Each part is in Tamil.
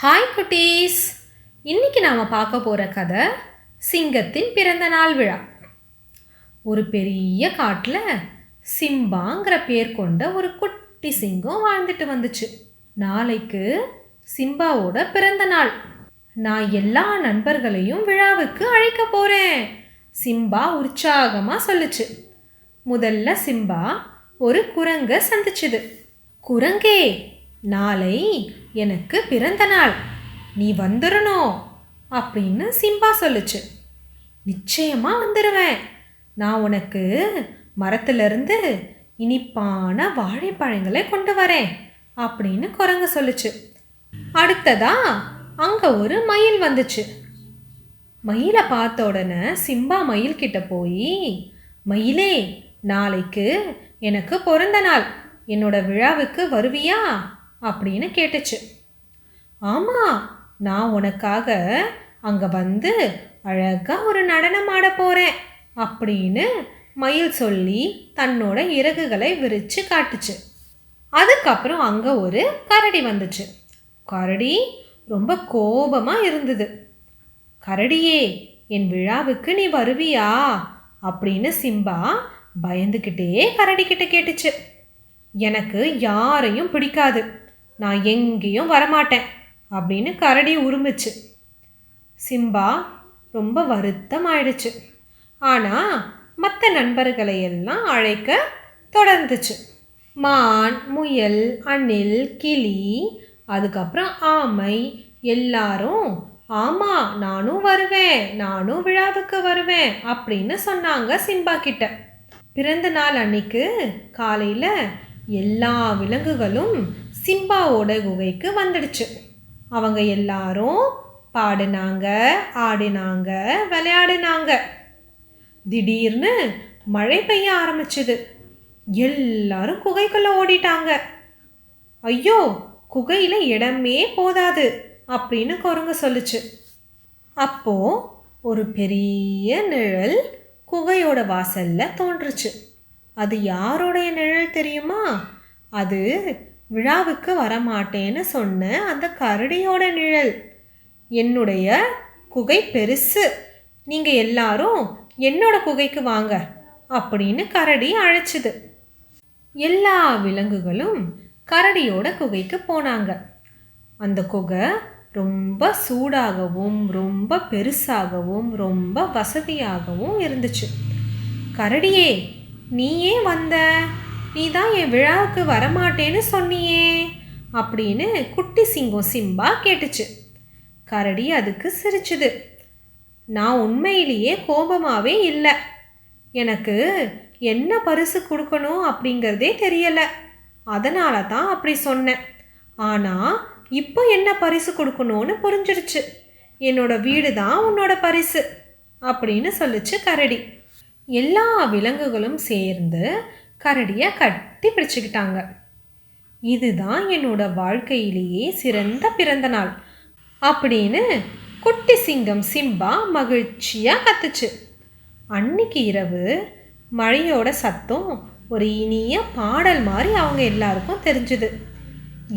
ஹாய் குட்டீஸ், இன்னைக்கு நாம் பார்க்க போகிற கதை சிங்கத்தின் பிறந்த நாள் விழா. ஒரு பெரிய காட்டில் சிம்பாங்கிற பேர் கொண்ட ஒரு குட்டி சிங்கம் வாழ்ந்துட்டு வந்துச்சு. நாளைக்கு சிம்பாவோட பிறந்த நாள். நான் எல்லா நண்பர்களையும் விழாவுக்கு அழைக்க போகிறேன், சிம்பா உற்சாகமாக சொல்லுச்சு. முதல்ல சிம்பா ஒரு குரங்கை சந்திச்சுது. குரங்கே, நாளை எனக்கு பிறந்த நாள், நீ வந்துடணும் அப்படின்னு சிம்பா சொல்லுச்சு. நிச்சயமா வந்துடுவேன், நான் உனக்கு மரத்திலிருந்து இனிப்பான வாழைப்பழங்களை கொண்டு வரேன் அப்படின்னு குரங்கு சொல்லுச்சு. அடுத்ததா அங்க ஒரு மயில் வந்துச்சு. மயிலை பார்த்த உடனே சிம்பா மயில் கிட்ட போய், மயிலே, நாளைக்கு எனக்கு பிறந்த நாள், என்னோட விழாவுக்கு வருவியா அப்படின்னு கேட்டுச்சு. ஆமாம், நான் உனக்காக அங்கே வந்து அழகாக ஒரு நடனம் ஆட போகிறேன் அப்படின்னு மயில் சொல்லி தன்னோட இறகுகளை விரித்து காட்டுச்சு. அதுக்கப்புறம் அங்கே ஒரு கரடி வந்துச்சு. கரடி ரொம்ப கோபமாக இருந்தது. கரடியே, என் விழாவுக்கு நீ வருவியா அப்படின்னு சிம்பா பயந்துக்கிட்டே கரடிக்கிட்ட கேட்டுச்சு. எனக்கு யாரையும் பிடிக்காது, நான் எங்கேயும் வரமாட்டேன் அப்படின்னு கரடி உருமிச்சு. சிம்பா ரொம்ப வருத்தம் ஆயிடுச்சு. ஆனால் மற்ற நண்பர்களை எல்லாம் அழைக்க தொடர்ந்துச்சு. மான், முயல், அணில், கிளி, அதுக்கப்புறம் ஆமை எல்லாரும் ஆமாம் நானும் வருவேன், நானும் விழாவுக்கு வருவேன் அப்படின்னு சொன்னாங்க சிம்பா கிட்ட. பிறந்த நாள் அன்னைக்கு காலையில் எல்லா விலங்குகளும் சிம்பாவோட குகைக்கு வந்துடுச்சு. அவங்க எல்லாரும் பாடினாங்க, ஆடினாங்க, விளையாடினாங்க. திடீர்னு மழை பெய்ய ஆரம்பிச்சுது. எல்லாரும் குகைக்குள்ள ஓடிட்டாங்க. ஐயோ, குகையில் இடமே போதாது அப்படின்னு குரங்கு சொல்லுச்சு. அப்போ ஒரு பெரிய நிழல் குகையோட வாசல்ல தோன்றுச்சு. அது யாரோடைய நிழல் தெரியுமா? அது விழாவுக்கு வரமாட்டேன்னு சொன்ன அந்த கரடியோட நிழல். என்னுடைய குகை பெருசு, நீங்கள் எல்லாரும் என்னோட குகைக்கு வாங்க அப்படின்னு கரடி அழைச்சிது. எல்லா விலங்குகளும் கரடியோட குகைக்கு போனாங்க. அந்த குகை ரொம்ப சூடாகவும் ரொம்ப பெருசாகவும் ரொம்ப வசதியாகவும் இருந்துச்சு. கரடியே, நீ ஏன் வந்த? நீ தான் என் விழாவுக்கு வரமாட்டேன்னு சொன்னியே அப்படின்னு குட்டி சிங்கம் சிம்பா கேட்டுச்சு. கரடி அதுக்கு சிரிச்சுது. நான் உண்மையிலேயே கோபமாகவே இல்லை, எனக்கு என்ன பரிசு கொடுக்கணும் அப்படிங்கிறதே தெரியலை, அதனால தான் அப்படி சொன்னேன். ஆனால் இப்போ என்ன பரிசு கொடுக்கணும்னு புரிஞ்சிருச்சு, என்னோட வீடு தான் உன்னோட பரிசு அப்படின்னு சொல்லுச்சு கரடி. எல்லா விலங்குகளும் சேர்ந்து கரடியை கட்டி பிடிச்சுக்கிட்டாங்க. இதுதான் என்னோட வாழ்க்கையிலேயே சிறந்த பிறந்த நாள் அப்படின்னு குட்டி சிங்கம் சிம்பா மகிழ்ச்சியாக கத்துச்சு. அன்னைக்கு இரவு மழையோட சத்தம் ஒரு இனிய பாடல் மாதிரி அவங்க எல்லாருக்கும் தெரிஞ்சுது.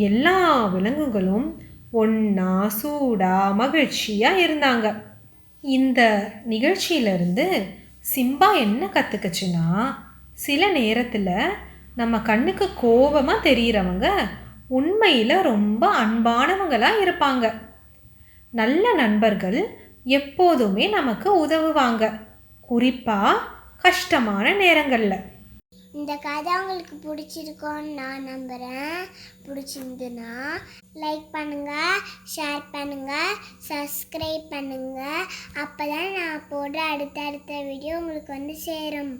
எல்லா விலங்குகளும் ஒன்றா சூடாக மகிழ்ச்சியாக இருந்தாங்க. இந்த நிகழ்ச்சியிலிருந்து சிம்பா என்ன கற்றுக்குச்சுன்னா, சில நேரத்தில் நம்ம கண்ணுக்கு கோபமாக தெரிகிறவங்க உண்மையில் ரொம்ப அன்பானவங்களாக இருப்பாங்க. நல்ல நண்பர்கள் எப்போதுமே நமக்கு உதவுவாங்க, குறிப்பாக கஷ்டமான நேரங்களில். இந்த கதை உங்களுக்கு பிடிச்சிருக்கோன்னு நான் நம்புகிறேன். பிடிச்சிருந்துன்னா லைக் பண்ணுங்கள், ஷேர் பண்ணுங்கள், சப்ஸ்கிரைப் பண்ணுங்கள். அப்போ தான் நான் போடுற அடுத்தடுத்த வீடியோ உங்களுக்கு வந்து சேரும்.